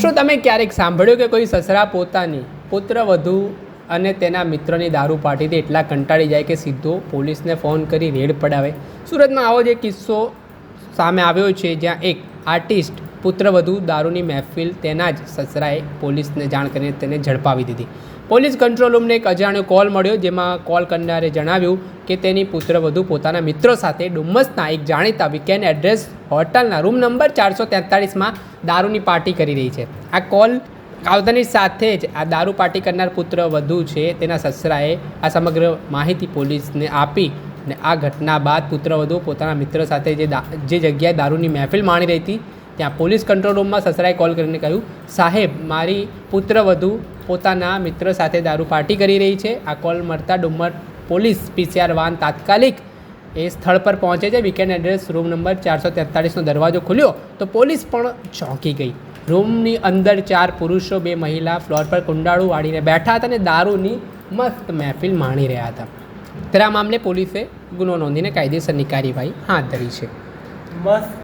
શું તમે ક્યારેક સાંભળ્યું કે કોઈ સસરા પોતાની પુત્રવધુ અને તેના મિત્રની દારૂ પાર્ટીથી એટલા કંટાળી જાય કે સીધો પોલીસને ફોન કરી રેડ પડાવે? સુરતમાં આવો જ એક કિસ્સો સામે આવ્યો છે, જ્યાં એક આર્ટિસ્ટ પુત્રવધુ દારૂની મહેફિલ તેના જ સસરાએ પોલીસને જાણ કરીને તેને ઝડપાવી દીધી. પોલીસ કંટ્રોલ રૂમને એક અજાણ્યો કોલ મળ્યો, જેમાં કોલ કરનારે જણાવ્યું કે તેની પુત્રવધુ પોતાના મિત્રો સાથે ડુમ્મસના એક જાણીતા વીકેન્ડ એડ્રેસ હોટલના રૂમ નંબર 443માં દારૂની પાર્ટી કરી રહી છે. આ કોલ આવતાની સાથે જ આ દારૂ પાર્ટી કરનાર પુત્રવધુ છે તેના સસરાએ આ સમગ્ર માહિતી પોલીસને આપી અને આ ઘટના બાદ પુત્રવધુ પોતાના મિત્ર સાથે જે જગ્યાએ દારૂની મહેફિલ માણી રહી હતી ત્યાં પોલીસ કંટ્રોલ રૂમમાં સસરાએ કોલ કરીને કહ્યું, સાહેબ, મારી પુત્રવધુ પોતાના મિત્ર સાથે દારૂ પાર્ટી કરી રહી છે. આ કોલ મળતા ડુમ્મર પોલીસ PCR વાન તાત્કાલિક એ સ્થળ પર પહોંચે છે. વીકેન્ડ એડ્રેસ રૂમ નંબર 443નો દરવાજો ખુલ્યો તો પોલીસ પણ ચોંકી ગઈ. રૂમની અંદર 4 પુરુષો 2 મહિલા ફ્લોર પર કુંડાળું વાળીને બેઠા હતા અને દારૂની મસ્ત મહેફિલ માણી રહ્યા હતા. ત્યારે આ મામલે પોલીસે ગુનો નોંધીને કાયદેસરની કાર્યવાહી હાથ ધરી છે.